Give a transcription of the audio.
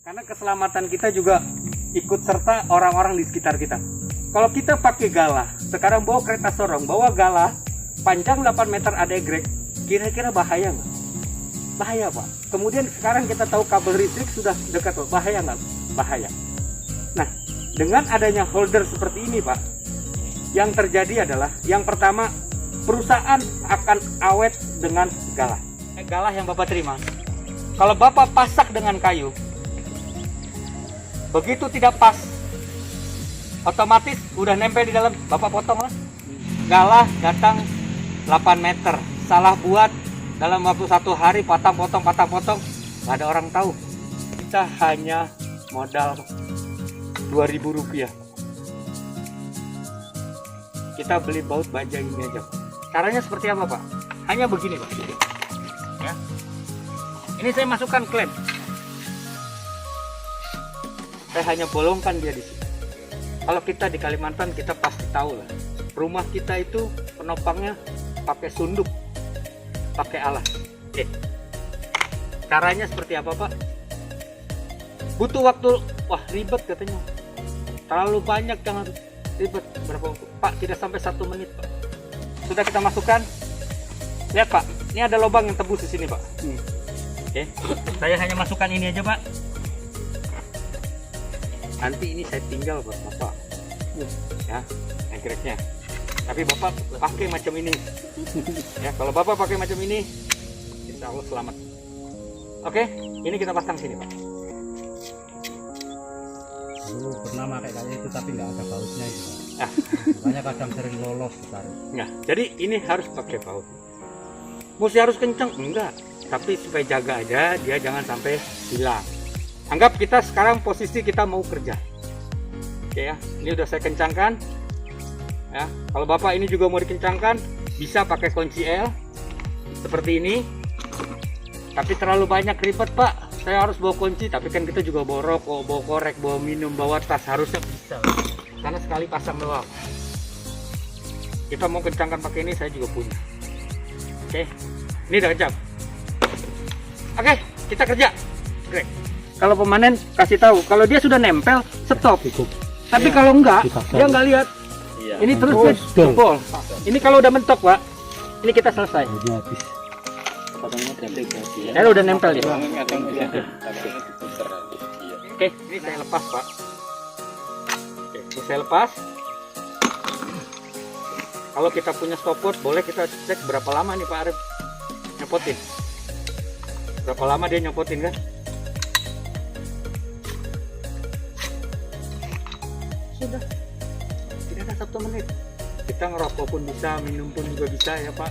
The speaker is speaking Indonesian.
Karena keselamatan kita juga ikut serta orang-orang di sekitar kita. Kalau kita pakai galah, sekarang bawa kereta sorong, bawa galah, panjang 8 meter ada egrek, kira-kira bahaya nggak? Bahaya, Pak. Kemudian sekarang kita tahu kabel listrik sudah dekat, Pak. Bahaya nggak? Bahaya. Nah, dengan adanya holder seperti ini, Pak, yang terjadi adalah, yang pertama, perusahaan akan awet dengan galah. Galah yang Bapak terima, kalau Bapak pasak dengan kayu, begitu tidak pas, otomatis udah nempel di dalam, Bapak potong lah. Galah datang 8 meter, salah buat dalam waktu 1 hari, patah potong, nggak ada orang tahu. Kita hanya modal Rp2.000. Kita beli baut baja ini aja. Caranya seperti apa, Pak? Hanya begini, Pak. Ya. Ini saya masukkan klem. Saya hanya bolongkan dia di sini. Kalau kita di Kalimantan, kita pasti tahu lah. Rumah kita itu penopangnya pakai sunduk, pakai alas. Oke. Caranya seperti apa, Pak? Butuh waktu, wah ribet katanya. Terlalu banyak, jangan ribet. Berapa waktu? Pak, tidak sampai 1 menit, Pak. Sudah kita masukkan. Lihat, Pak. Ini ada lubang yang tembus di sini, Pak. Oke. Saya hanya masukkan ini aja, Pak. Nanti ini saya tinggal buat Bapak, ya, egreknya. Tapi Bapak pakai macam ini, ya. Kalau Bapak pakai macam ini, insya Allah selamat. Oke, ini kita pasang sini, Pak. Dulu pernah pakai kayak itu tapi nggak ada bautnya itu. Nah, Banyak kadang sering lolos ditaruh. nah, jadi ini harus pakai baut. Mesti harus kencang? Enggak, tapi supaya jaga aja, dia jangan sampai hilang. Anggap kita sekarang posisi kita mau kerja. Oke ya, ini udah saya kencangkan. Ya, kalau Bapak ini juga mau dikencangkan, bisa pakai kunci L seperti ini. Tapi terlalu banyak ribet, Pak. Saya harus bawa kunci, tapi kan kita juga bawa rokok, bawa korek, bawa minum, bawa tas, harusnya bisa. Karena sekali pasang doang. Kita mau kencangkan pakai ini, saya juga punya. Oke, ini udah kencang. Oke, kita kerja. Oke. Kalau pemanen kasih tahu, kalau dia sudah nempel, stop. Cukup. Tapi Ya, kalau enggak, dipaksa. dia enggak lihat. Iya. Ini terus Terus, dia jebol. Ini kalau udah mentok, Pak, ini kita selesai. Bautnya habis. Potongnya ganti ya. Saya udah nempel ya. Kadang bisa diputer nanti. Iya. Oke, ini saya lepas, Pak. Oke, ini saya lepas. Kalau kita punya stopwatch, boleh kita cek berapa lama nih Pak Arif nyopotin. Berapa lama dia nyopotin kan? Sudah. Tidak ada 1 menit. Kita ngerokok pun bisa, minum pun juga bisa ya Pak.